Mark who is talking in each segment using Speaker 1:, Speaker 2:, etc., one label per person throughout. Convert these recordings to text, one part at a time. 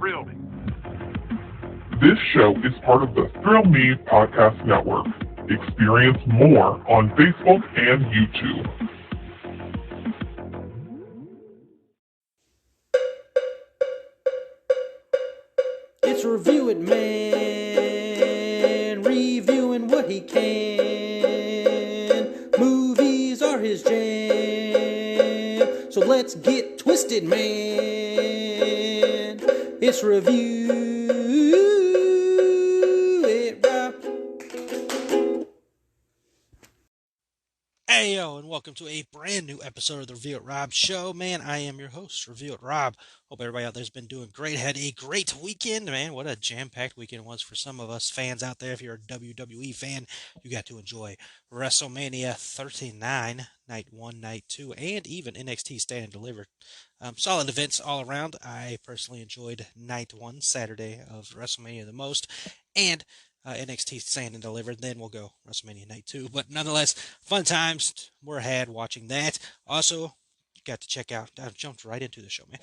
Speaker 1: thrill me.
Speaker 2: This show is part of the Thrill Me Podcast Network. Experience more on Facebook and YouTube.
Speaker 3: It's Review It Man, reviewing what he can. Movies are his jam, so let's get twisted, man. It's Review It Rob.
Speaker 4: Hey yo, and welcome to a brand new episode of the Review It Rob show. Man, I am your host, Review It Rob. Hope everybody out there's been doing great. Had a great weekend, man. What a jam-packed weekend it was for some of us fans out there. If you're a WWE fan, you got to enjoy WrestleMania 39, Night 1, Night 2, and even NXT Stand and Deliver. Solid events all around. I personally enjoyed Night 1, Saturday of WrestleMania the most, and NXT Stand and Delivered. Then we'll go WrestleMania Night 2. But nonetheless, fun times were had watching that. Also, got to check out, I jumped right into the show, man.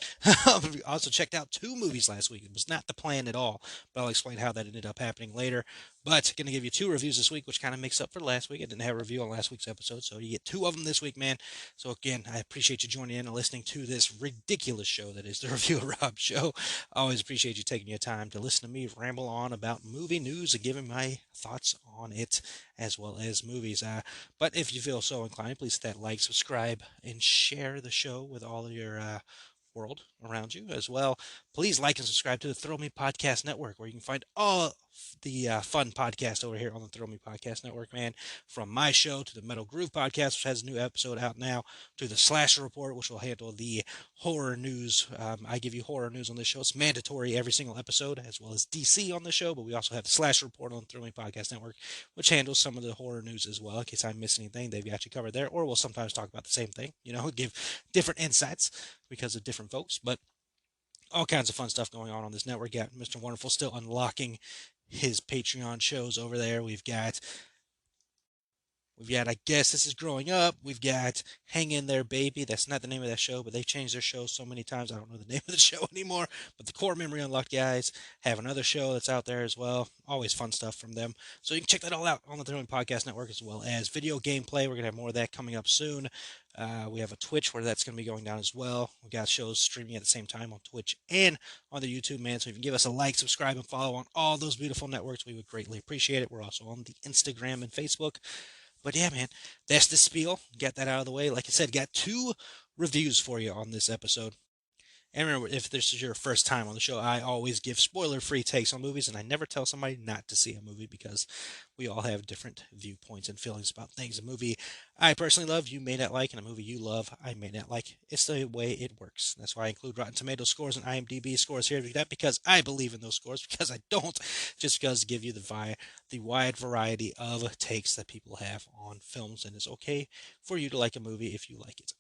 Speaker 4: Also checked out 2 movies last week. It was not the plan at all, but I'll explain how that ended up happening later. But going to give you 2 reviews this week, which kind of makes up for last week. I didn't have a review on last week's episode, so you get 2 of them this week, man. So again, I appreciate you joining in and listening to this ridiculous show that is the Review of Rob show. I always appreciate you taking your time to listen to me ramble on about movie news and giving my thoughts on it as well as movies. But if you feel so inclined, please hit that like, subscribe, and share the show with all of your world around you as well. Please like and subscribe to the Thrill Me Podcast Network, where you can find all the fun podcasts over here on the Thrill Me Podcast Network, man. From my show to the Metal Groove Podcast, which has a new episode out now, to the Slasher Report, which will handle the horror news. I give you horror news on this show. It's mandatory every single episode, as well as DC on the show, but we also have the Slasher Report on the Thrill Me Podcast Network, which handles some of the horror news as well. In case I miss anything, they've got you covered there, or we'll sometimes talk about the same thing, give different insights because of different folks, but all kinds of fun stuff going on this network. Got Mr. Wonderful still unlocking his Patreon shows over there. We've got, I guess this is growing up. We've got Hang In There Baby. That's not the name of that show, but they've changed their show so many times. I don't know the name of the show anymore. But the Core Memory Unlocked guys have another show that's out there as well. Always fun stuff from them. So you can check that all out on the Thrilling Podcast Network, as well as video gameplay. We're going to have more of that coming up soon. We have a Twitch where that's going to be going down as well. We got shows streaming at the same time on Twitch and on the YouTube, man. So if you can give us a like, subscribe, and follow on all those beautiful networks, we would greatly appreciate it. We're also on the Instagram and Facebook. But yeah, man, that's the spiel. Get that out of the way. Like I said, got 2 reviews for you on this episode. And remember, if this is your first time on the show, I always give spoiler-free takes on movies, and I never tell somebody not to see a movie because we all have different viewpoints and feelings about things. A movie I personally love, you may not like, and a movie you love, I may not like. It's the way it works. That's why I include Rotten Tomatoes scores and IMDb scores here, not because I believe in those scores, because I don't, just because to give you the wide variety of takes that people have on films, and it's okay for you to like a movie if you like it.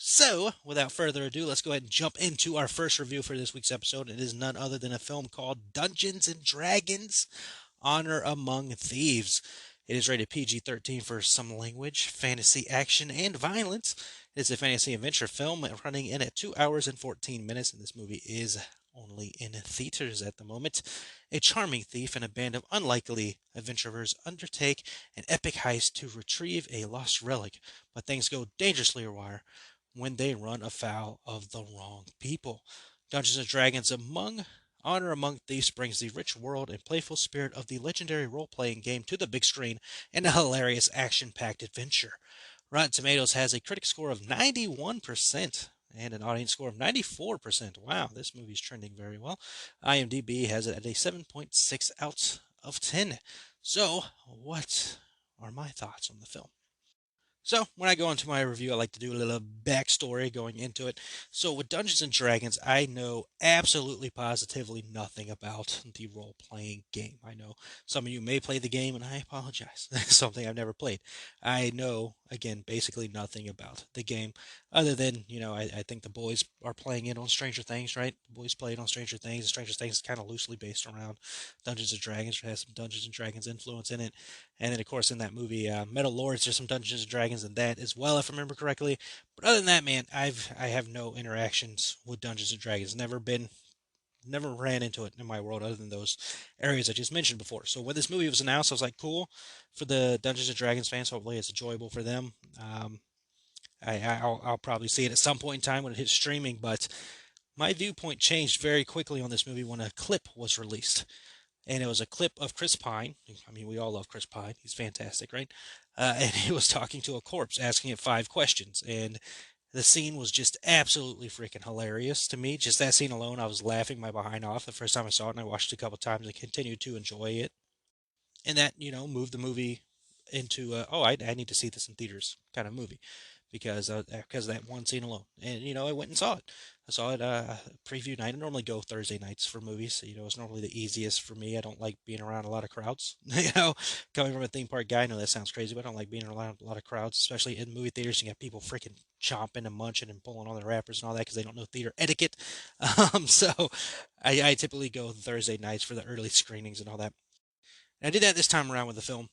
Speaker 4: So, without further ado, let's go ahead and jump into our first review for this week's episode. It is none other than a film called Dungeons and Dragons: Honor Among Thieves. It is rated PG-13 for some language, fantasy, action, and violence. It is a fantasy adventure film running in at 2 hours and 14 minutes, and this movie is only in theaters at the moment. A charming thief and a band of unlikely adventurers undertake an epic heist to retrieve a lost relic, but things go dangerously awry when they run afoul of the wrong people. Dungeons and Dragons Honor Among Thieves brings the rich world and playful spirit of the legendary role-playing game to the big screen in a hilarious action-packed adventure. Rotten Tomatoes has a critic score of 91% and an audience score of 94%. Wow, this movie's trending very well. IMDb has it at a 7.6 out of 10. So, what are my thoughts on the film? So, when I go into my review, I like to do a little backstory going into it. So, with Dungeons & Dragons, I know absolutely positively nothing about the role-playing game. I know some of you may play the game, and I apologize. It's something I've never played. I know, again, basically nothing about the game, other than, I think the boys are playing it on Stranger Things, right? The boys play it on Stranger Things, and Stranger Things is kind of loosely based around Dungeons & Dragons. It has some Dungeons & Dragons influence in it. And then, of course, in that movie, Metal Lords, there's some Dungeons & Dragons in that as well, if I remember correctly. But other than that, man, I have no interactions with Dungeons & Dragons. Never been never ran into it in my world other than those areas I just mentioned before. So when this movie was announced, I was like, cool for the Dungeons and Dragons fans. Hopefully, it's enjoyable for them. I'll probably see it at some point in time when it hits streaming, but my viewpoint changed very quickly on this movie when a clip was released. And it was a clip of Chris Pine. I mean, we all love Chris Pine. He's fantastic, right? And he was talking to a corpse, asking it 5 questions. And the scene was just absolutely freaking hilarious to me. Just that scene alone, I was laughing my behind off the first time I saw it, and I watched it a couple times and continued to enjoy it. And that, moved the movie into I need to see this in theaters kind of movie because of that one scene alone. And I went and saw it. I saw it preview night. I normally go Thursday nights for movies. So, it's normally the easiest for me. I don't like being around a lot of crowds. Coming from a theme park guy, I know that sounds crazy, but I don't like being around a lot of crowds, especially in movie theaters. You got people freaking chomping and munching and pulling on their wrappers and all that because they don't know theater etiquette. So I typically go Thursday nights for the early screenings and all that. And I did that this time around with the film.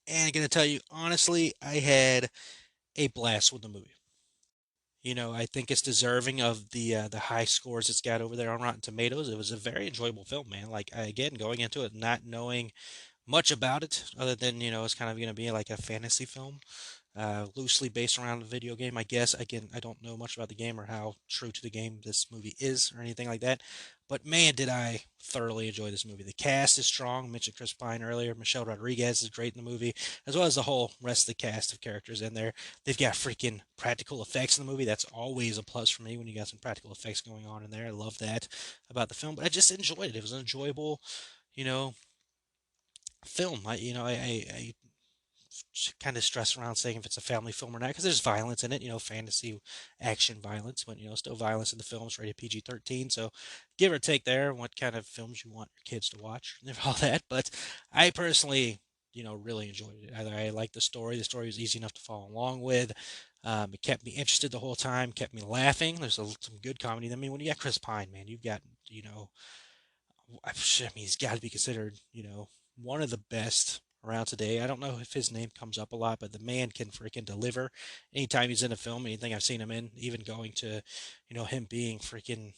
Speaker 4: And I'm gonna tell you honestly, I had a blast with the movie. I think it's deserving of the high scores it's got over there on Rotten Tomatoes. It was a very enjoyable film, man. Like again, going into it not knowing much about it, other than it's kind of going to be like a fantasy film, loosely based around a video game, I guess. Again, I don't know much about the game or how true to the game this movie is or anything like that. But man, did I thoroughly enjoy this movie. The cast is strong. I mentioned Chris Pine earlier. Michelle Rodriguez is great in the movie, as well as the whole rest of the cast of characters in there. They've got freaking practical effects in the movie. That's always a plus for me when you got some practical effects going on in there. I love that about the film. But I just enjoyed it. It was an enjoyable, you know, film. I kind of stress around saying if it's a family film or not because there's violence in it, fantasy action violence, but still violence in the film is rated PG-13. So give or take there, what kind of films you want your kids to watch and all that. But I personally, really enjoyed it. I liked the story. The story was easy enough to follow along with. It kept me interested the whole time, kept me laughing. There's some good comedy. I mean, when you got Chris Pine, man, you've got, I mean, he's got to be considered, one of the best around today. I don't know if his name comes up a lot, but the man can freaking deliver. Anytime he's in a film, anything I've seen him in, even going to, him being freaking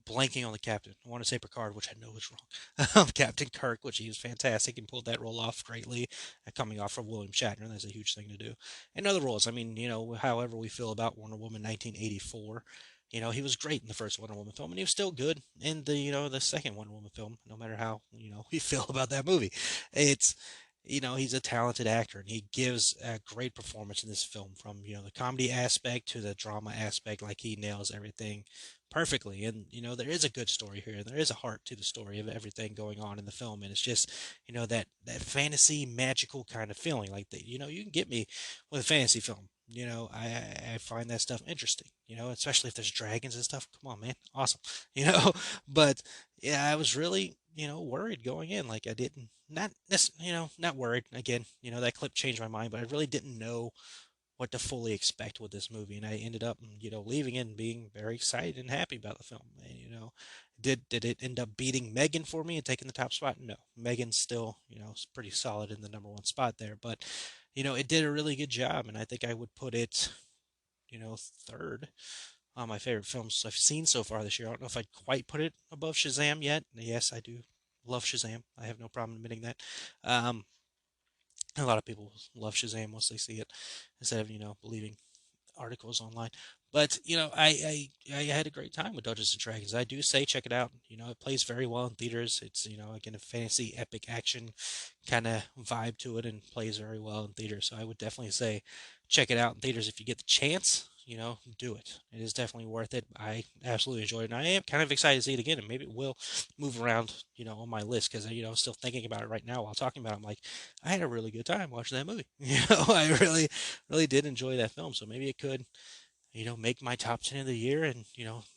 Speaker 4: blanking on the captain. I want to say Picard, which I know is wrong. Captain Kirk, which he was fantastic and pulled that role off greatly, coming off from William Shatner. That's a huge thing to do. And other roles, I mean, however we feel about Wonder Woman 1984, he was great in the first Wonder Woman film, and he was still good in the second Wonder Woman film. No matter how we feel about that movie, it's he's a talented actor, and he gives a great performance in this film, from the comedy aspect to the drama aspect. Like, he nails everything perfectly. And there is a good story here, and there is a heart to the story of everything going on in the film. And it's just that fantasy magical kind of feeling, like that you can get me with a fantasy film. I find that stuff interesting, especially if there's dragons and stuff. Come on, man. Awesome. But yeah, I was really, worried going in. Like, I didn't, not, not worried. Again, that clip changed my mind, but I really didn't know what to fully expect with this movie. And I ended up, leaving it and being very excited and happy about the film. And, did it end up beating Megan for me and taking the top spot? No. Megan's still, is pretty solid in the number one spot there. But, it did a really good job. And I think I would put it, third on my favorite films I've seen so far this year. I don't know if I'd quite put it above Shazam yet. Yes, I do love Shazam. I have no problem admitting that. A lot of people love Shazam once they see it, instead of believing articles online. But I had a great time with Dungeons and Dragons. I do say check it out. It plays very well in theaters. It's again a fantasy epic action kind of vibe to it, and plays very well in theaters. So I would definitely say check it out in theaters if you get the chance. Do it. It is definitely worth it. I absolutely enjoyed it, and I am kind of excited to see it again, and maybe it will move around, on my list, because I'm still thinking about it right now while talking about it. I'm like, I had a really good time watching that movie. I really, really did enjoy that film. So maybe it could, make my top 10 of the year, and,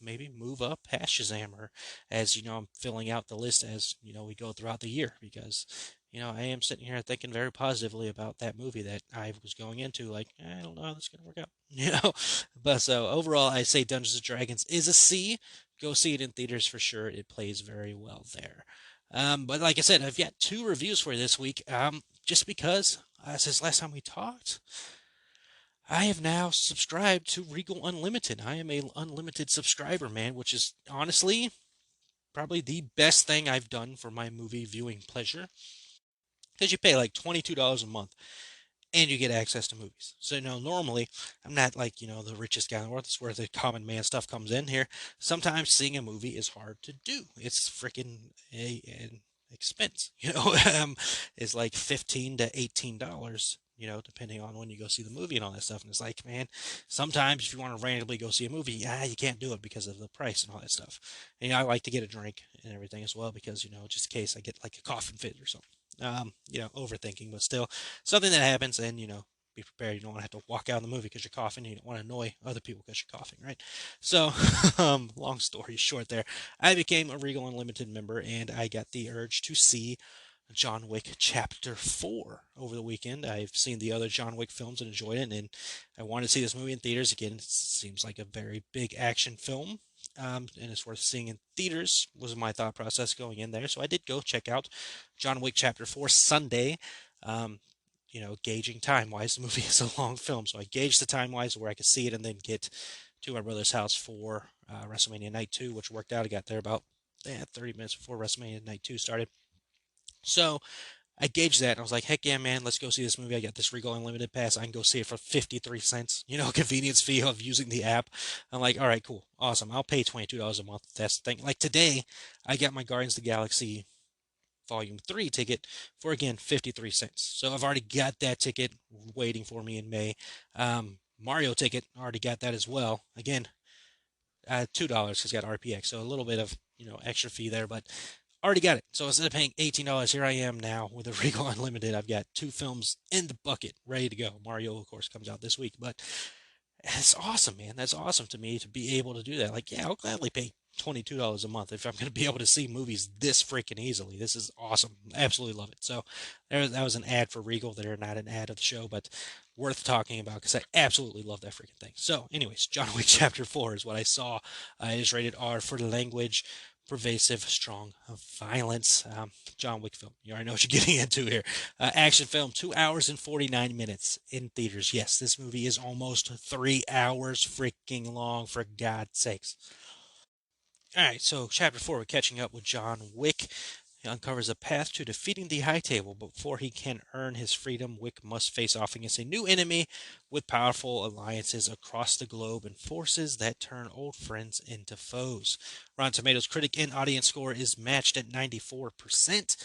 Speaker 4: maybe move up past Shazam, or as, I'm filling out the list as, we go throughout the year, because, I am sitting here thinking very positively about that movie that I was going into, like, I don't know how this is going to work out, but so overall, I say Dungeons and Dragons is a C. Go see it in theaters for sure. It plays very well there. But like I said, I've got 2 reviews for you this week, just because, since last time we talked, I have now subscribed to Regal Unlimited. I am a unlimited subscriber, man, which is honestly probably the best thing I've done for my movie viewing pleasure. Because you pay like $22 a month and you get access to movies. So, normally I'm not like, the richest guy in the world. That's where the common man stuff comes in here. Sometimes seeing a movie is hard to do. It's freaking an expense, it's like $15 to $18, depending on when you go see the movie and all that stuff. And it's like, man, sometimes if you want to randomly go see a movie, you can't do it because of the price and all that stuff. And I like to get a drink and everything as well because, just in case I get like a coughing fit or something. Overthinking, but still something that happens, and be prepared. You don't want to have to walk out of the movie because you're coughing. You don't want to annoy other people because you're coughing, right? So, long story short, there, I became a Regal Unlimited member, and I got the urge to see John Wick Chapter 4 over the weekend. I've seen the other John Wick films and enjoyed it, and I wanted to see this movie in theaters again. It seems like a very big action film, and it's worth seeing in theaters, was my thought process going in there. So I did go check out John Wick Chapter 4 Sunday. Um, gauging time wise, the movie is a long film, so I gauged the time wise where I could see it and then get to my brother's house for WrestleMania Night 2, which worked out. I got there about 30 minutes before WrestleMania Night 2 started. So I gauged that and I was like, heck yeah, man, let's go see this movie. I got this Regal Unlimited pass. I can go see it for 53 cents, convenience fee of using the app. I'm like, all right, cool, awesome. I'll pay $22 a month. That's the thing. Like today, I got my Guardians of the Galaxy Volume 3 ticket for, again, 53 cents. So I've already got that ticket waiting for me in May. Mario ticket, already got that as well. Again, $2 because it's got RPX. So a little bit of, extra fee there, but already got it. So instead of paying $18, here I am now with a Regal Unlimited. I've got two films in the bucket ready to go. Mario, of course, comes out this week, but it's awesome, man. That's awesome to me to be able to do that. Like, yeah, I'll gladly pay $22 a month if I'm going to be able to see movies this freaking easily. This is awesome. Absolutely love it. So that was an ad for Regal. They're not an ad of the show, but worth talking about because I absolutely love that freaking thing. So, anyways, John Wick Chapter 4 is what I saw. It is rated R for the language. Pervasive, strong violence. John Wick film. You already know what you're getting into here. Action film, 2 hours and 49 minutes in theaters. Yes, this movie is almost 3 hours freaking long, for God's sakes. All right, so chapter 4, we're catching up with John Wick. He uncovers a path to defeating the High Table. Before he can earn his freedom, Wick must face off against a new enemy with powerful alliances across the globe and forces that turn old friends into foes. Rotten Tomatoes critic and audience score is matched at 94%,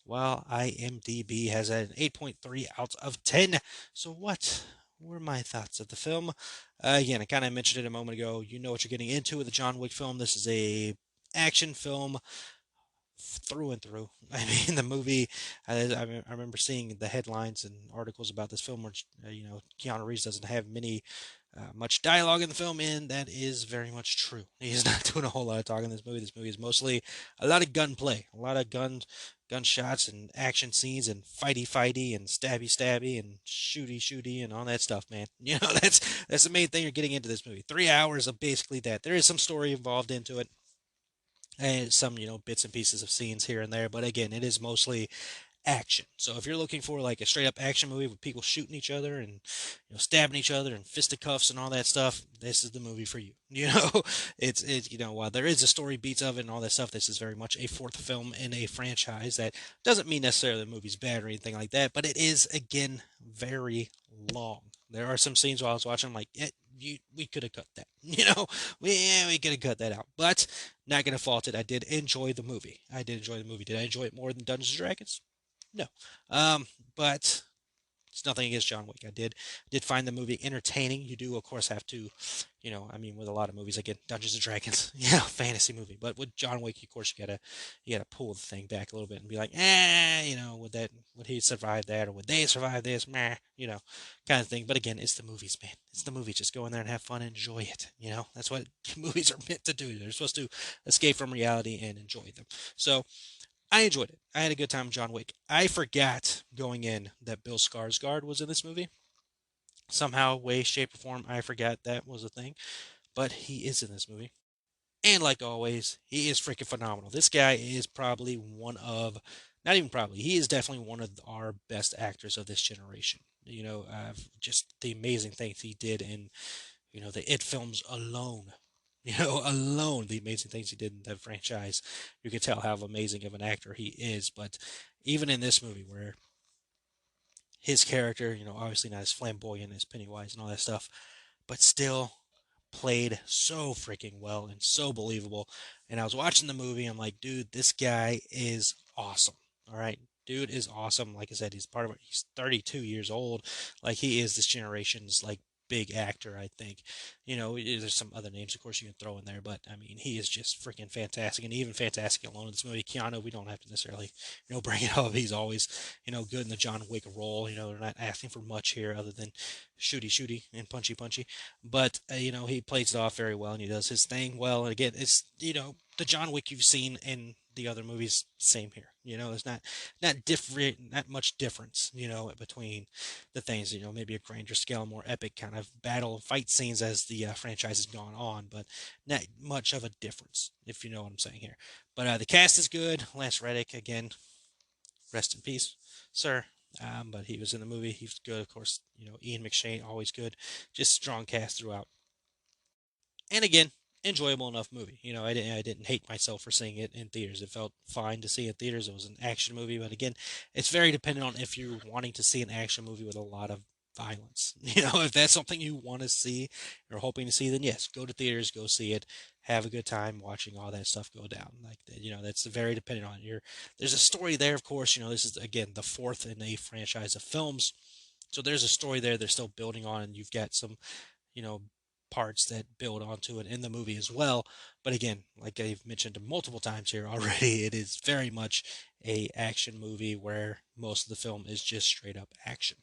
Speaker 4: while IMDb has an 8.3 out of 10. So what were my thoughts of the film? Again, I kind of mentioned it a moment ago. You know what you're getting into with the John Wick film. This is a action film through and through. I mean, the movie. I remember seeing the headlines and articles about this film, where Keanu Reeves doesn't have much dialogue in the film, and that is very much true. He's not doing a whole lot of talking in this movie. This movie is mostly a lot of gunplay, a lot of gunshots and action scenes and fighty and stabby and shooty and all that stuff, man. That's the main thing you're getting into this movie. 3 hours of basically that. There is some story involved into it, and some bits and pieces of scenes here and there, but again, it is mostly action. So if you're looking for like a straight up action movie with people shooting each other and stabbing each other and fisticuffs and all that stuff, this is the movie for you. It's while there is a story beats of it and all that stuff, this is very much a fourth film in a franchise. That doesn't mean necessarily the movie's bad or anything like that, but it is, again, very long. There are some scenes while I was watching, I'm like, we could have cut that. We could have cut that out. But not gonna fault it. I did enjoy the movie. Did I enjoy it more than Dungeons and Dragons? No. But it's nothing against John Wick. I did find the movie entertaining. You do, of course, have to, with a lot of movies, again, Dungeons and Dragons, fantasy movie. But with John Wick, of course, you gotta pull the thing back a little bit and be like, would he survive that, or would they survive this? Meh, kind of thing. But again, it's the movies, man. It's the movie. Just go in there and have fun and enjoy it. That's what movies are meant to do. They're supposed to escape from reality and enjoy them. So I enjoyed it. I had a good time with John Wick. I forgot going in that Bill Skarsgård was in this movie. Somehow, way, shape, or form, I forgot that was a thing. But he is in this movie. And like always, he is freaking phenomenal. This guy is probably one of not even probably, he is definitely one of our best actors of this generation. Just the amazing things he did in, the It films alone. Alone, the amazing things he did in that franchise. You can tell how amazing of an actor he is. But even in this movie, where his character, obviously not as flamboyant as Pennywise and all that stuff, but still played so freaking well and so believable. And I was watching the movie, I'm like, dude, this guy is awesome. All right. Dude is awesome. Like I said, he's 32 years old. Like he is this generation's like big actor, I think. There's some other names, of course, you can throw in there, but I mean, he is just freaking fantastic, and even fantastic alone in this movie. Keanu, we don't have to necessarily, bring it up. He's always, good in the John Wick role. They're not asking for much here other than shooty and punchy. But he plays it off very well, and he does his thing well. And again, it's the John Wick you've seen in the other movies. Same here. There's not different, not much difference. Between the things. Maybe a grander scale, more epic kind of battle fight scenes as the franchise has gone on, but not much of a difference, if you know what I'm saying here. But the cast is good. Lance Reddick, again, rest in peace, sir. But he was in the movie. He was good, of course. Ian McShane, always good. Just strong cast throughout. And again, enjoyable enough movie. I didn't hate myself for seeing it in theaters. It felt fine to see in theaters. It was an action movie, but again, it's very dependent on if you're wanting to see an action movie with a lot of violence. If that's something you want to see or hoping to see, then yes, go to theaters, go see it, have a good time watching all that stuff go down. Like that's very dependent on your. There's a story there, of course. This is again the fourth in a franchise of films, so there's a story there they're still building on, and you've got some you know, parts that build onto it in the movie as well. But again, like I've mentioned multiple times here already, it is very much a action movie where most of the film is just straight up action.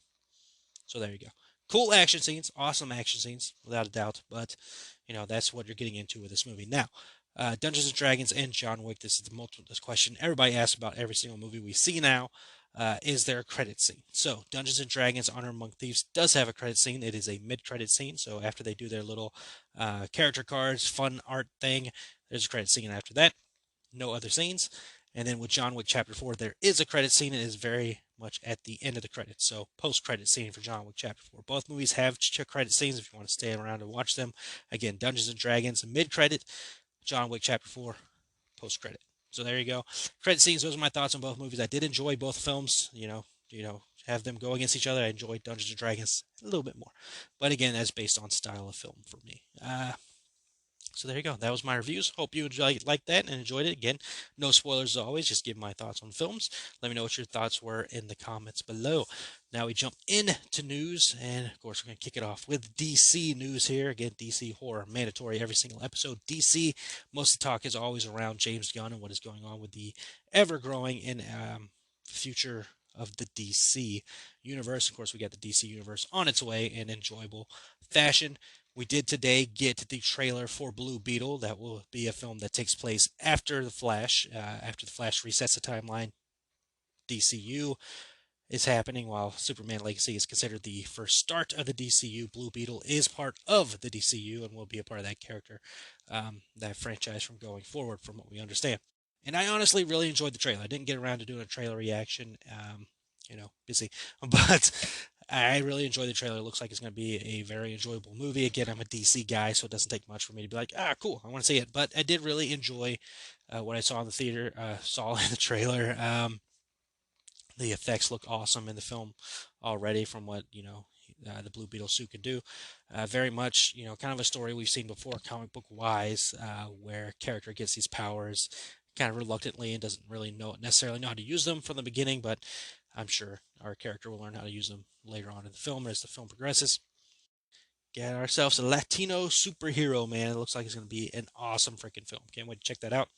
Speaker 4: So there you go. Cool action scenes, awesome action scenes, without a doubt. But that's what you're getting into with this movie. Now, Dungeons and Dragons and John Wick. This is the multiple this question everybody asks about every single movie we see now. Is there a credit scene? So, Dungeons and Dragons: Honor Among Thieves does have a credit scene. It is a mid-credit scene. So after they do their little character cards, fun art thing, there's a credit scene after that. No other scenes. And then with John Wick Chapter 4, there is a credit scene. It is very much at the end of the credits. So post-credit scene for John Wick Chapter 4. Both movies have credit scenes if you want to stay around and watch them. Again, Dungeons and Dragons mid-credit, John Wick Chapter 4 post-credit. So there you go. Credit scenes, those are my thoughts on both movies. I did enjoy both films, have them go against each other. I enjoyed Dungeons and Dragons a little bit more. But again, that's based on style of film for me. So there you go. That was my reviews. Hope you liked that and enjoyed it. Again, no spoilers as always. Just give my thoughts on films. Let me know what your thoughts were in the comments below. Now we jump into news, and of course we're going to kick it off with DC news here. Again, DC horror mandatory every single episode. DC, most of the talk is always around James Gunn and what is going on with the ever-growing and future of the DC universe. Of course, we got the DC universe on its way in enjoyable fashion. We did today get the trailer for Blue Beetle. That will be a film that takes place after the Flash. After the Flash resets the timeline, DCU is happening while Superman Legacy is considered the first start of the DCU. Blue Beetle is part of the DCU and will be a part of that character, that franchise from going forward, from what we understand. And I honestly really enjoyed the trailer. I didn't get around to doing a trailer reaction, busy, but I really enjoyed the trailer. It looks like it's going to be a very enjoyable movie. Again, I'm a DC guy, so it doesn't take much for me to be like, cool, I want to see it. But I did really enjoy what I saw in the theater, saw in the trailer. The effects look awesome in the film already from what, the Blue Beetle suit can do. Very much, kind of a story we've seen before, comic book wise, where a character gets these powers kind of reluctantly and doesn't really necessarily know how to use them from the beginning, but I'm sure our character will learn how to use them later on in the film as the film progresses. Get ourselves a Latino superhero, man. It looks like it's going to be an awesome freaking film. Can't wait to check that out.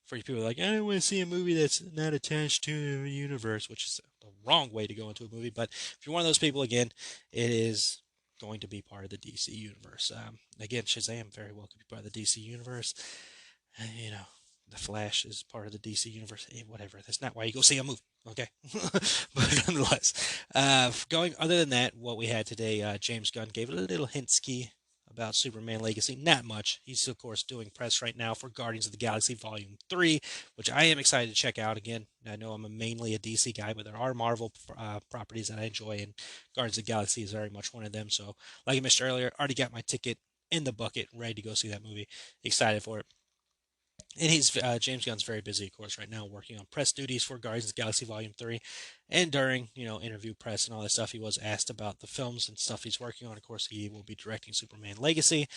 Speaker 4: For you people like, I don't want to see a movie that's not attached to a universe, which is the wrong way to go into a movie. But if you're one of those people, again, it is going to be part of the DC universe. Again, Shazam very well could be part of the DC universe. The Flash is part of the DC universe. Whatever. That's not why you go see a movie. Okay. But nonetheless, other than that, what we had today, James Gunn gave a little hint ski about Superman Legacy? Not much. He's, of course, doing press right now for Guardians of the Galaxy Volume 3, which I am excited to check out again. I know I'm mainly a DC guy, but there are Marvel properties that I enjoy, and Guardians of the Galaxy is very much one of them. So, like I mentioned earlier, already got my ticket in the bucket, ready to go see that movie. Excited for it. And he's James Gunn's very busy, of course, right now working on press duties for Guardians of the Galaxy Volume 3. And during, interview press and all that stuff, he was asked about the films and stuff he's working on. Of course, he will be directing Superman Legacy.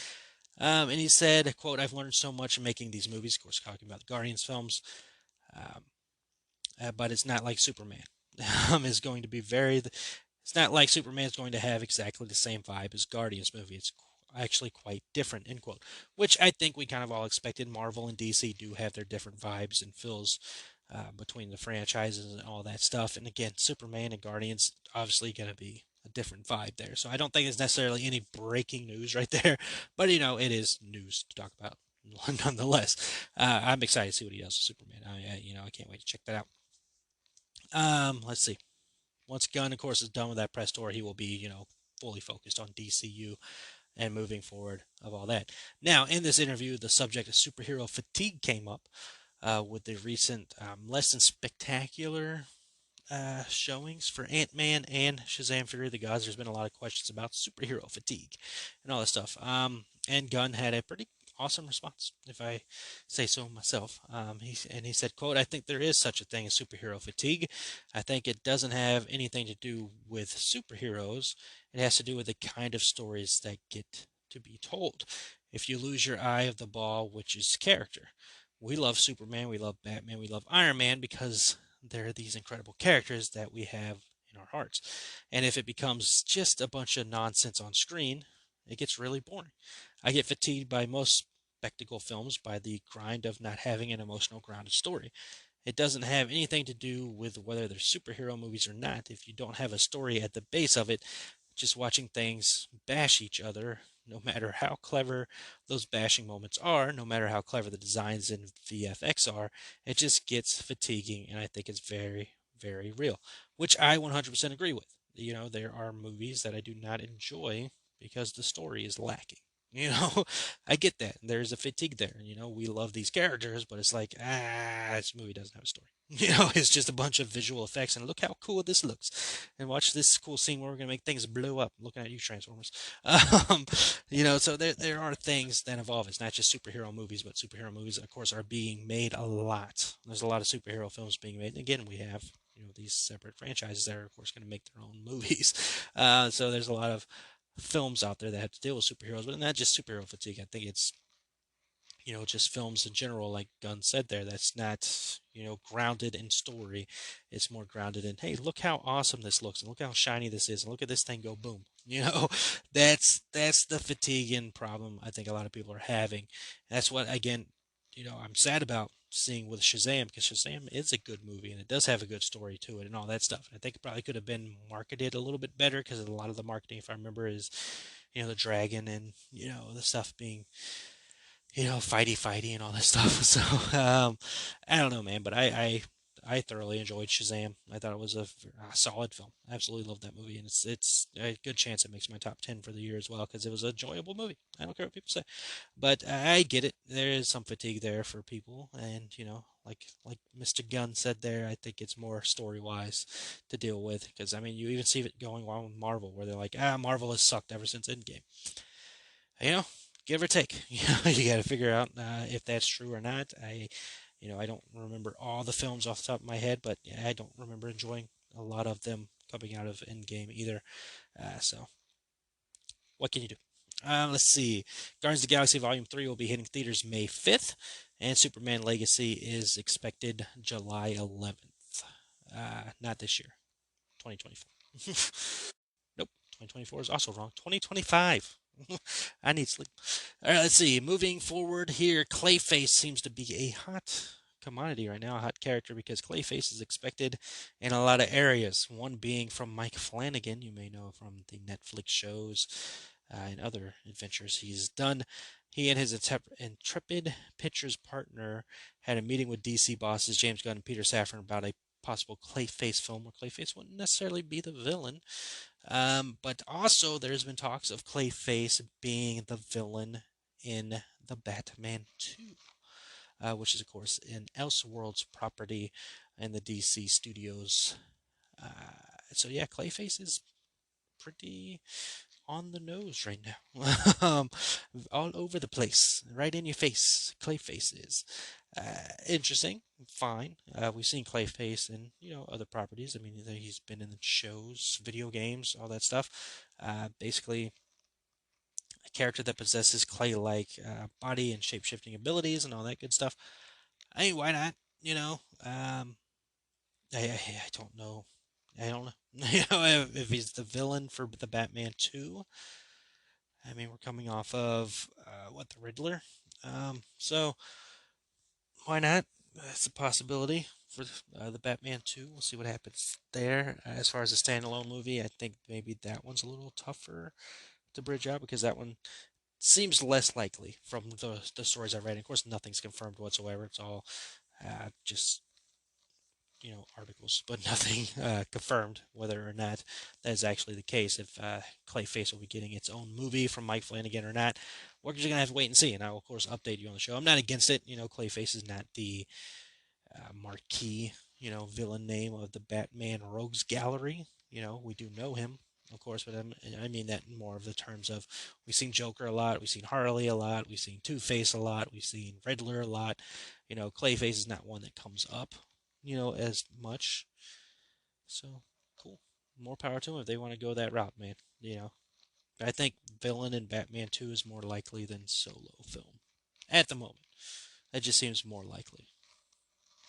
Speaker 4: And he said, quote, "I've learned so much in making these movies," of course, talking about the Guardians films, um, but it's not like Superman. Is going to be it's not like Superman's going to have exactly the same vibe as Guardians movie. It's actually quite different, end quote. Which I think we kind of all expected. Marvel and DC do have their different vibes and feels between the franchises and all that stuff. And again, Superman and Guardians obviously going to be a different vibe there. So I don't think it's necessarily any breaking news right there, but it is news to talk about nonetheless. I'm excited to see what he does with Superman. I can't wait to check that out. Let's see. Once Gunn, of course, is done with that press tour, he will be, fully focused on DCU and moving forward of all that. Now, in this interview, the subject of superhero fatigue came up with the recent less than spectacular showings for Ant-Man and Shazam Fury of the Gods. There's been a lot of questions about superhero fatigue and all that stuff. And Gunn had a pretty awesome response, if I say so myself. He said, quote, "I think there is such a thing as superhero fatigue. I think it doesn't have anything to do with superheroes. It has to do with the kind of stories that get to be told. If you lose your eye of the ball, which is character. We love Superman, we love Batman, we love Iron Man because they're these incredible characters that we have in our hearts. And if it becomes just a bunch of nonsense on screen, it gets really boring. I get fatigued by most spectacle films by the grind of not having an emotional grounded story. It doesn't have anything to do with whether they're superhero movies or not. If you don't have a story at the base of it, just watching things bash each other, no matter how clever those bashing moments are, no matter how clever the designs in VFX are, it just gets fatiguing, and I think it's very, very real, which I 100% agree with. There are movies that I do not enjoy because the story is lacking. I get that. There's a fatigue there. We love these characters, but it's like, this movie doesn't have a story. It's just a bunch of visual effects, and look how cool this looks. And watch this cool scene where we're gonna make things blow up. Looking at you, Transformers. So there are things that evolve. It's not just superhero movies, but superhero movies, of course, are being made a lot. There's a lot of superhero films being made. And again, we have these separate franchises that are, of course, going to make their own movies. So there's a lot of films out there that have to deal with superheroes, but not just superhero fatigue. I think it's just films in general, like Gunn said there, that's not, grounded in story. It's more grounded in, hey, look how awesome this looks, and look how shiny this is, and look at this thing go boom. That's the fatiguing problem I think a lot of people are having. That's what, again, I'm sad about seeing with Shazam, because Shazam is a good movie and it does have a good story to it and all that stuff. And I think it probably could have been marketed a little bit better, because a lot of the marketing, if I remember, is the dragon and the stuff being fighty and all that stuff. So I don't know, man, but I thoroughly enjoyed Shazam. I thought it was a solid film. I absolutely loved that movie, and it's a good chance it makes my top 10 for the year as well, because it was an enjoyable movie. I don't care what people say, but I get it. There is some fatigue there for people, and like Mr. Gunn said there, I think it's more story wise to deal with, because I mean you even see it going on with Marvel, where they're like, Marvel has sucked ever since Endgame. Give or take. You got to figure out if that's true or not. I don't remember all the films off the top of my head, but I don't remember enjoying a lot of them coming out of Endgame either. So, what can you do? Let's see. Guardians of the Galaxy Volume 3 will be hitting theaters May 5th, and Superman Legacy is expected July 11th. Not this year, 2024. Nope, 2024 is also wrong. 2025. I need sleep. All right, let's see. Moving forward here, Clayface seems to be a hot commodity right now, a hot character, because Clayface is expected in a lot of areas. One being from Mike Flanagan, you may know from the Netflix shows and other adventures he's done. He and his intrepid Pictures partner had a meeting with DC bosses James Gunn and Peter Safran about a possible Clayface film where Clayface wouldn't necessarily be the villain. But also, there's been talks of Clayface being the villain in the Batman 2, which is, of course, an Elseworlds property in the DC Studios. So, yeah, Clayface is pretty on the nose right now. All over the place, right in your face. Clayface is interesting, fine. We've seen Clayface in other properties. I mean, he's been in the shows, video games, all that stuff. Basically, a character that possesses clay-like body and shape-shifting abilities and all that good stuff. I mean, why not? You know, I don't know. I don't know. If he's the villain for the Batman 2, I mean, we're coming off of the Riddler. So why not? That's a possibility for the Batman 2. We'll see what happens there. As far as a standalone movie, I think maybe that one's a little tougher to bridge out because that one seems less likely from the stories I read. And of course, nothing's confirmed whatsoever. It's all just articles, but nothing confirmed whether or not that is actually the case. If Clayface will be getting its own movie from Mike Flanagan or not, we're just gonna have to wait and see. And I will of course update you on the show. I'm not against it. Clayface is not the marquee, villain name of the Batman Rogues Gallery. We do know him, of course, but I mean that in more of the terms of we've seen Joker a lot, we've seen Harley a lot, we've seen Two-Face a lot, we've seen Riddler a lot. Clayface is not one that comes up, as much. So cool. More power to them if they want to go that route, man. I think villain in Batman 2 is more likely than solo film at the moment. That just seems more likely.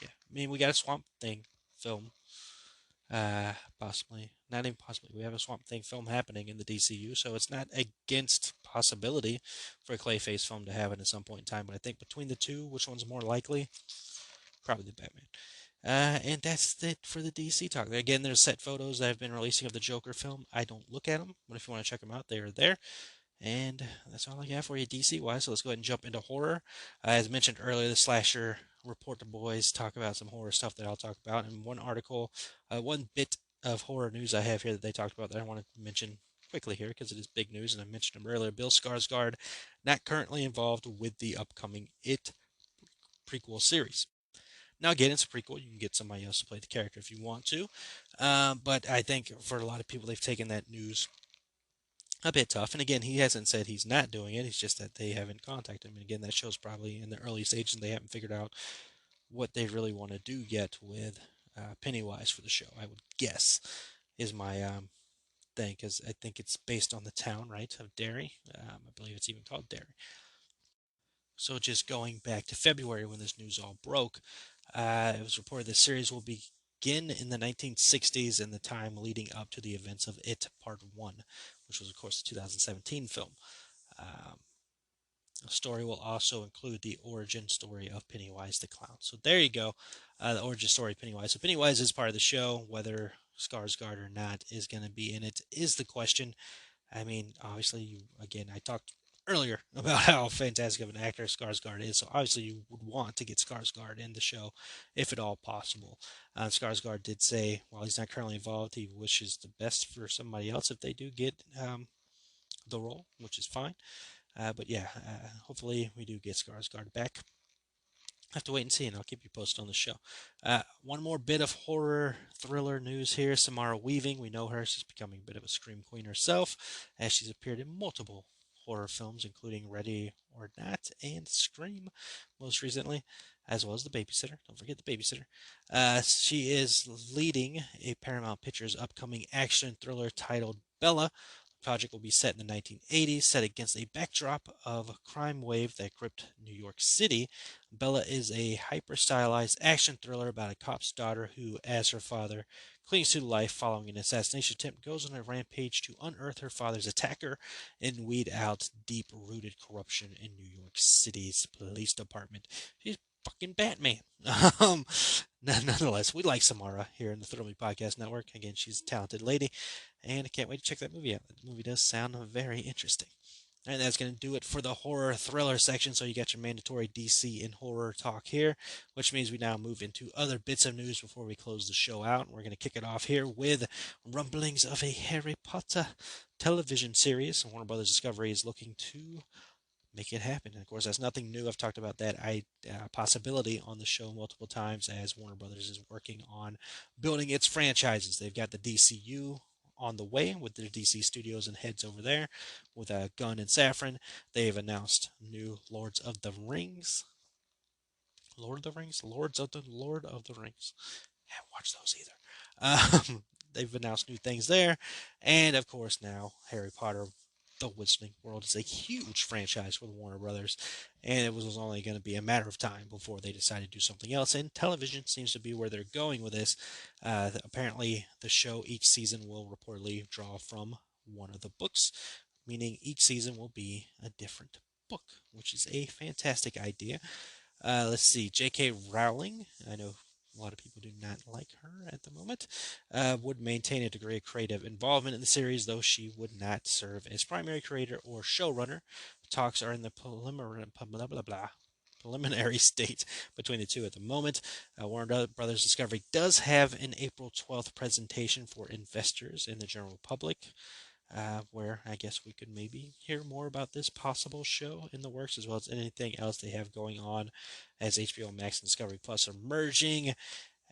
Speaker 4: Yeah, I mean we got a Swamp Thing film, possibly not even possibly. We have a Swamp Thing film happening in the DCU, so it's not against possibility for a Clayface film to happen at some point in time. But I think between the two, which one's more likely? Probably the Batman. And that's it for the DC talk. Again, there's set photos that have been releasing of the Joker film. I don't look at them, but if you want to check them out, they are there. And that's all I got for you DC wise. So let's go ahead and jump into horror. As mentioned earlier, the Slasher Report the Boys talk about some horror stuff that I'll talk about. And one article, one bit of horror news I have here that they talked about that I want to mention quickly here because it is big news. And I mentioned him earlier. Bill Skarsgård not currently involved with the upcoming It prequel series. Now, again, it's a prequel. You can get somebody else to play the character if you want to. But I think for a lot of people, they've taken that news a bit tough. And again, he hasn't said he's not doing it. It's just that they haven't contacted him. And again, that shows probably in the early stages and they haven't figured out what they really want to do yet with Pennywise for the show. I would guess is my thing because I think it's based on the town, right, of Derry. I believe it's even called Derry. So just going back to February when this news all broke, it was reported the series will begin in the 1960s and the time leading up to the events of It Part 1, which was, of course, the 2017 film. Um, the story will also include the origin story of Pennywise the Clown. So there you go, the origin story of Pennywise. So Pennywise is part of the show. Whether Skarsgård or not is going to be in it is the question. I mean, obviously, again, I talked earlier about how fantastic of an actor Skarsgård is. So obviously, you would want to get Skarsgård in the show, if at all possible. Skarsgård did say, while he's not currently involved, he wishes the best for somebody else if they do get the role, which is fine. But yeah, hopefully we do get Skarsgård back. I have to wait and see, and I'll keep you posted on the show. One more bit of horror thriller news here. Samara Weaving, we know her. She's becoming a bit of a scream queen herself, as she's appeared in multiple horror films, including Ready or Not and Scream, most recently, as well as The Babysitter. Don't forget The Babysitter. She is leading a Paramount Pictures upcoming action thriller titled Bella. The project will be set in the 1980s, set against a backdrop of a crime wave that gripped New York City. Bella is a hyper-stylized action thriller about a cop's daughter who, as her father clings to life following an assassination attempt, goes on a rampage to unearth her father's attacker and weed out deep-rooted corruption in New York City's police department. She's fucking Batman. um, Nonetheless, we like Samara here in the Thrill Me Podcast Network. Again, she's a talented lady, and I can't wait to check that movie out. The movie does sound very interesting. And that's going to do it for the horror thriller section. So you got your mandatory DC and horror talk here, which means we now move into other bits of news before we close the show out. We're going to kick it off here with rumblings of a Harry Potter television series. Warner Brothers Discovery is looking to make it happen. And of course, that's nothing new. I've talked about that possibility on the show multiple times as Warner Brothers is working on building its franchises. They've got the DCU on the way with their DC studios and heads over there with Gunn and Safran. They've announced new Lords of the Rings. Lord of the Rings. I haven't watched those either. They've announced new things there, and of course now Harry Potter the Wizarding World is a huge franchise for the Warner Brothers, and it was only going to be a matter of time before they decided to do something else. And television seems to be where they're going with this. Apparently, the show each season will reportedly draw from one of the books, meaning each season will be a different book, which is a fantastic idea. Let's see, J.K. Rowling, I know a lot of people do not like her at the moment, would maintain a degree of creative involvement in the series, though she would not serve as primary creator or showrunner. Talks are in the preliminary state between the two at the moment. Warner Brothers Discovery does have an April 12th presentation for investors and the general public, where I guess we could maybe hear more about this possible show in the works, as well as anything else they have going on as HBO Max and Discovery Plus are merging,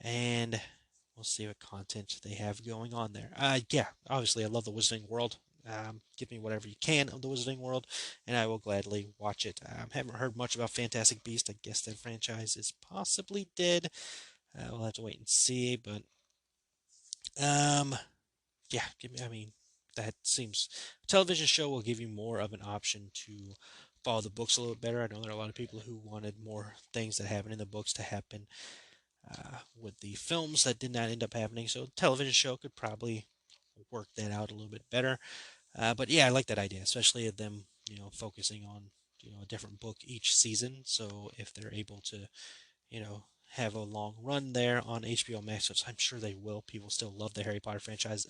Speaker 4: and we'll see what content they have going on there. Yeah, obviously I love the Wizarding World. Give me whatever you can of the Wizarding World, and I will gladly watch it. Haven't heard much about Fantastic Beast. I guess that franchise is possibly dead. We'll have to wait and see, but um, yeah, I mean, that seems a television show will give you more of an option to follow the books a little bit better. I know there are a lot of people who wanted more things that happen in the books to happen with the films that did not end up happening. So, a television show could probably work that out a little bit better. But yeah, I like that idea, especially of them, focusing on a different book each season. So if they're able to have a long run there on HBO Max, which I'm sure they will. People still love the Harry Potter franchise.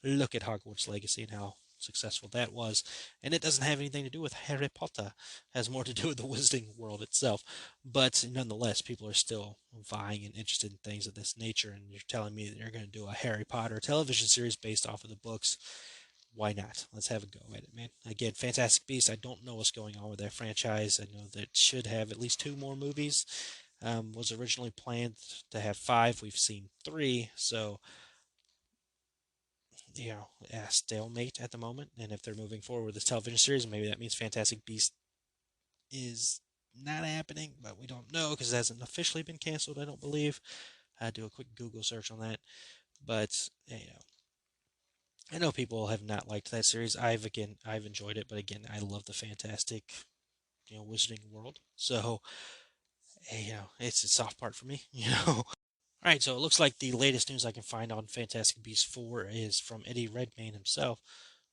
Speaker 4: Look at Hogwarts Legacy and how successful that was. And it doesn't have anything to do with Harry Potter. It has more to do with the Wizarding World itself. But nonetheless, people are still vying and interested in things of this nature. And you're telling me that you're going to do a Harry Potter television series based off of the books. Why not? Let's have a go at it, man. Again, Fantastic Beasts, I don't know what's going on with that franchise. I know that it should have at least 2 more movies. Was originally planned to have 5. We've seen 3, so stalemate at the moment. And if they're moving forward with this television series, maybe that means Fantastic Beast is not happening, but we don't know because it hasn't officially been canceled. I don't believe. I do a quick Google search on that, but I know people have not liked that series. I've enjoyed it, but again, I love the Fantastic Wizarding World. So it's a soft part for me. All right, so it looks like the latest news I can find on Fantastic Beasts 4 is from Eddie Redmayne himself,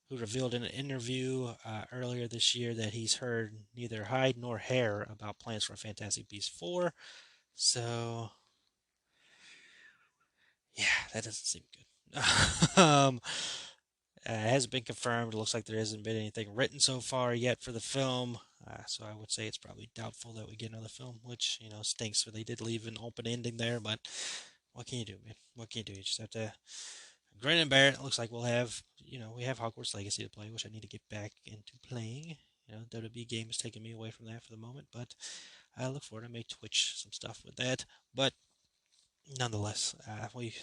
Speaker 4: who revealed in an interview earlier this year that he's heard neither hide nor hair about plans for Fantastic Beasts 4. So, yeah, that doesn't seem good. It hasn't been confirmed. It looks like there hasn't been anything written so far yet for the film. So I would say it's probably doubtful that we get another film, which, stinks. So they did leave an open ending there, but what can you do, man? What can you do? You just have to grin and bear it. It looks like we'll have, we have Hogwarts Legacy to play, which I need to get back into playing. WWE game is taking me away from that for the moment, but I look forward to make Twitch some stuff with that. But nonetheless, we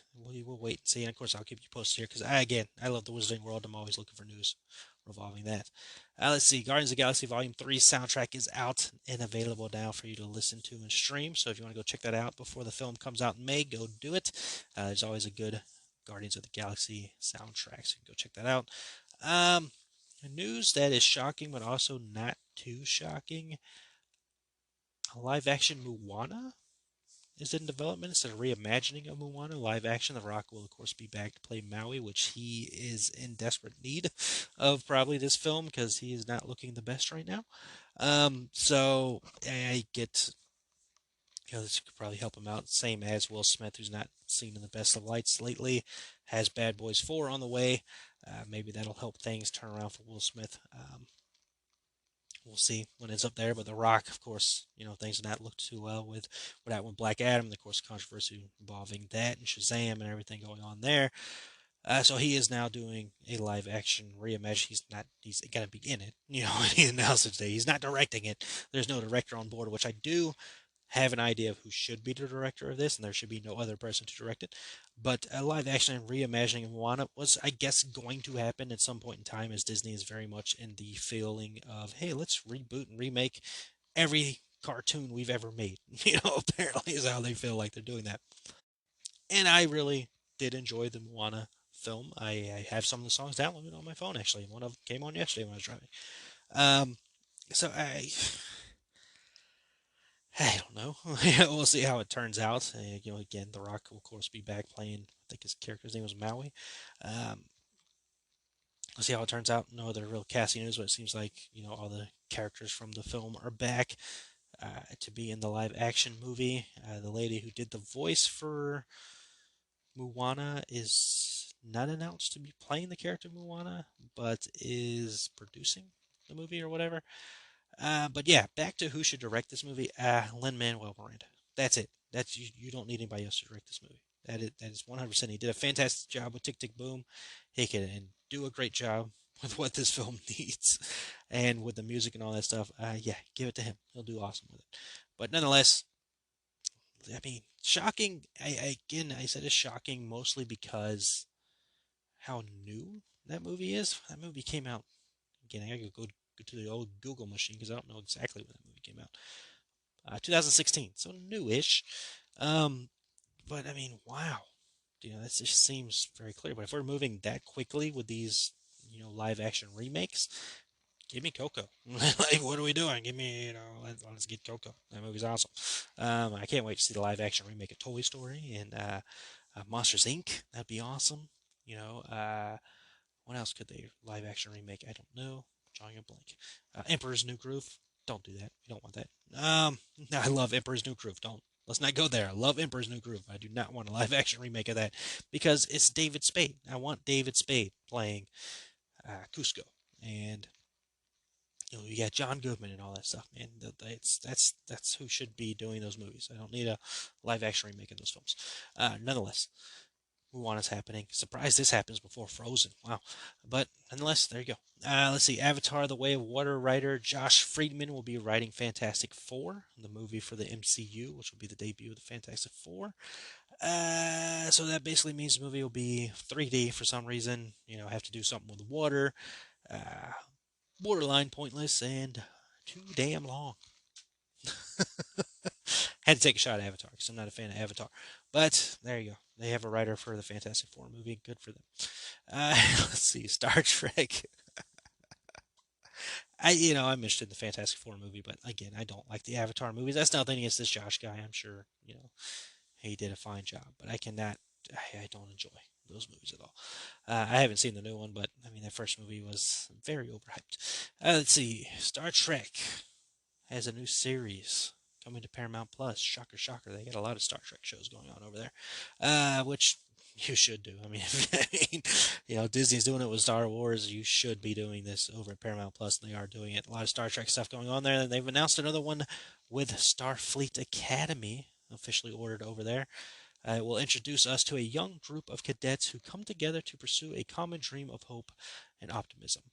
Speaker 4: will wait and see. And of course, I'll keep you posted here because I love the Wizarding World. I'm always looking for news revolving that. Let's see. Guardians of the Galaxy Volume 3 soundtrack is out and available now for you to listen to and stream. So if you want to go check that out before the film comes out in May, go do it. There's always a good Guardians of the Galaxy soundtrack, so you can go check that out. News that is shocking, but also not too shocking. A live action Moana is in development. It's a reimagining of Moana live action. The Rock will, of course, be back to play Maui, which he is in desperate need of probably this film because he is not looking the best right now. So I get, this could probably help him out. Same as Will Smith, who's not seen in the best of lights lately, has Bad Boys 4 on the way. Maybe that'll help things turn around for Will Smith. we'll see when it's up there. But The Rock, of course, things did not look too well with what happened with Black Adam, and of course, controversy involving that and Shazam and everything going on there. So he is now doing a live action reimagining. He's got to be in it. He announced it today. He's not directing it. There's no director on board, which I do have an idea of who should be the director of this, and there should be no other person to direct it. But a live action reimagining of Moana was, I guess, going to happen at some point in time, as Disney is very much in the feeling of, hey, let's reboot and remake every cartoon we've ever made. Apparently is how they feel like they're doing that. And I really did enjoy the Moana film. I have some of the songs downloaded on my phone, actually. One of them came on yesterday when I was driving. Um, so I don't know. We'll see how it turns out. Again, The Rock will, of course, be back playing. I think his character's name was Maui. Um, we'll see how it turns out. No other real casting news, but it seems like all the characters from the film are back to be in the live action movie. The lady who did the voice for Moana is not announced to be playing the character Moana, but is producing the movie or whatever. But yeah, back to who should direct this movie. Lin-Manuel Miranda. That's it. That's you don't need anybody else to direct this movie. That is 100%. He did a fantastic job with Tick Tick Boom. He can do a great job with what this film needs, and with the music and all that stuff. Yeah, give it to him. He'll do awesome with it. But nonetheless, I mean, shocking. I said it's shocking mostly because how new that movie is. That movie came out. Again, I gotta go to the old Google machine because I don't know exactly when that movie came out. 2016, so newish. Um, but I mean, wow, that just seems very clear. But if we're moving that quickly with these, live action remakes, give me Coco. Like, what are we doing? Give me, let's get Coco. That movie's awesome. I can't wait to see the live action remake of Toy Story and Monsters Inc. That'd be awesome. What else could they live action remake? I don't know. Drawing a blank. Emperor's New Groove. Don't do that. We don't want that. I love Emperor's New Groove. Let's not go there. I love Emperor's New Groove. I do not want a live action remake of that because it's David Spade. I want David Spade playing Cusco, and you got John Goodman and all that stuff, man. That's who should be doing those movies. I don't need a live action remake of those films. Nonetheless, Moana's happening. Surprised this happens before Frozen. Wow. But nonetheless, there you go. Let's see. Avatar: The Way of Water writer Josh Friedman will be writing Fantastic Four, the movie for the MCU, which will be the debut of the Fantastic Four. So that basically means the movie will be 3D for some reason. Have to do something with the water. Uh, Borderline pointless and too damn long. Had to take a shot at Avatar because I'm not a fan of Avatar. But there you go. They have a writer for the Fantastic Four movie. Good for them. Let's see. Star Trek. I'm interested in the Fantastic Four movie, but again, I don't like the Avatar movies. That's nothing against this Josh guy. I'm sure, he did a fine job, but I cannot. I don't enjoy those movies at all. I haven't seen the new one, but I mean, that first movie was very overhyped. Let's see. Star Trek has a new series coming to Paramount Plus. Shocker, shocker. They got a lot of Star Trek shows going on over there, which you should do. I mean, Disney's doing it with Star Wars. You should be doing this over at Paramount Plus, and they are doing it. A lot of Star Trek stuff going on there. And they've announced another one with Starfleet Academy, officially ordered over there. It will introduce us to a young group of cadets who come together to pursue a common dream of hope and optimism.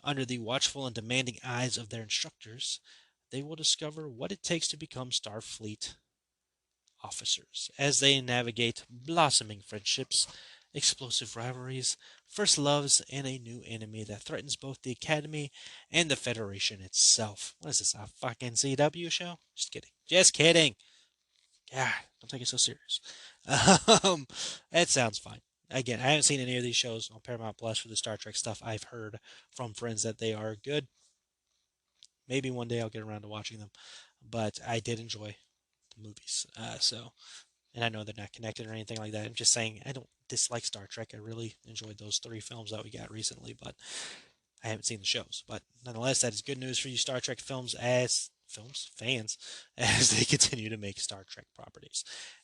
Speaker 4: Under the watchful and demanding eyes of their instructors, they will discover what it takes to become Starfleet officers as they navigate blossoming friendships, explosive rivalries, first loves, and a new enemy that threatens both the Academy and the Federation itself. What is this, a fucking CW show? Just kidding. Just kidding. God, don't take it so serious. That sounds fine. Again, I haven't seen any of these shows on Paramount Plus for the Star Trek stuff. I've heard from friends that they are good. Maybe one day I'll get around to watching them, but I did enjoy the movies. And I know they're not connected or anything like that. I'm just saying I don't dislike Star Trek. I really enjoyed those 3 films that we got recently, but I haven't seen the shows. But nonetheless, that is good news for you Star Trek fans, as they continue to make Star Trek properties.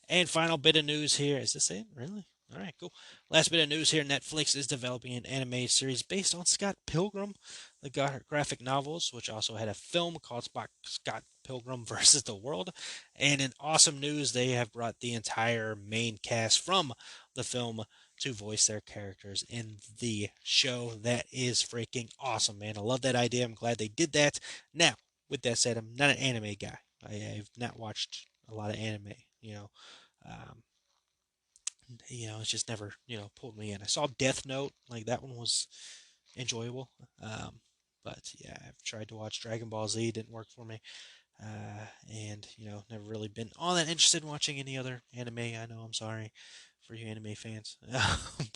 Speaker 4: And final bit of news here. Is this it? Really? All right, cool. Last bit of news here: Netflix is developing an animated series based on Scott Pilgrim, the graphic novels, which also had a film called Scott Pilgrim versus the World. And in awesome news, they have brought the entire main cast from the film to voice their characters in the show. That is freaking awesome, man. I love that idea. I'm glad they did that. Now, with that said, I'm not an anime guy. I've not watched a lot of anime, Um, it's just never, pulled me in. I saw Death Note, like that one was enjoyable. Um, but yeah, I've tried to watch Dragon Ball Z, didn't work for me. And never really been all that interested in watching any other anime. I know, I'm sorry for you anime fans,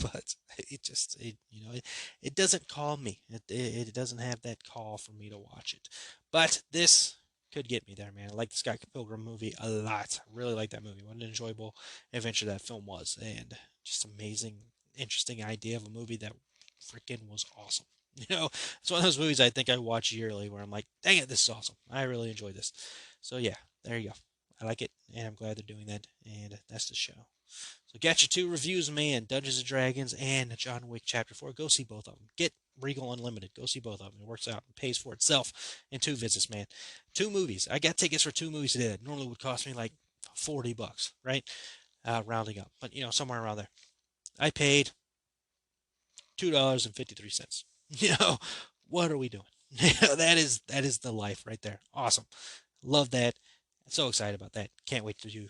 Speaker 4: but it doesn't call me. It doesn't have that call for me to watch it. But this could get me there, man. I like the Scott Pilgrim movie a lot. I really like that movie. What an enjoyable adventure that film was, and just amazing, interesting idea of a movie that freaking was awesome. It's one of those movies I think I watch yearly where I'm like, dang it, this is awesome. I really enjoy this. So yeah, there you go. I like it, and I'm glad they're doing that, and that's the show. So got your 2 reviews, man. Dungeons and Dragons and John Wick Chapter 4. Go see both of them. Get Regal Unlimited. Go see both of them. It works out and pays for itself in 2 visits, man. 2 movies. I got tickets for 2 movies today that normally would cost me like $40, right? Rounding up, but somewhere around there. I paid $2.53. What are we doing? that is the life right there. Awesome. Love that. So excited about that. Can't wait to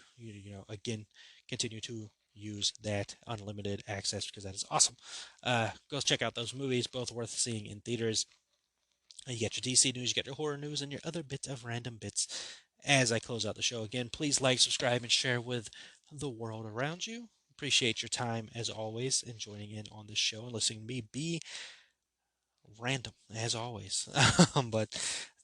Speaker 4: again continue to use that unlimited access because that is awesome. Go check out those movies, both worth seeing in theaters. You get your DC news, you get your horror news, and your other bits of random bits. As I close out the show again, please like, subscribe, and share with the world around you. Appreciate your time as always in joining in on this show and listening to me be random as always. But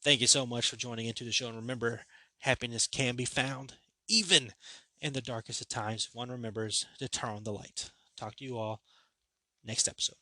Speaker 4: thank you so much for joining into the show. And remember, happiness can be found even in the darkest of times. One remembers to turn on the light. Talk to you all next episode.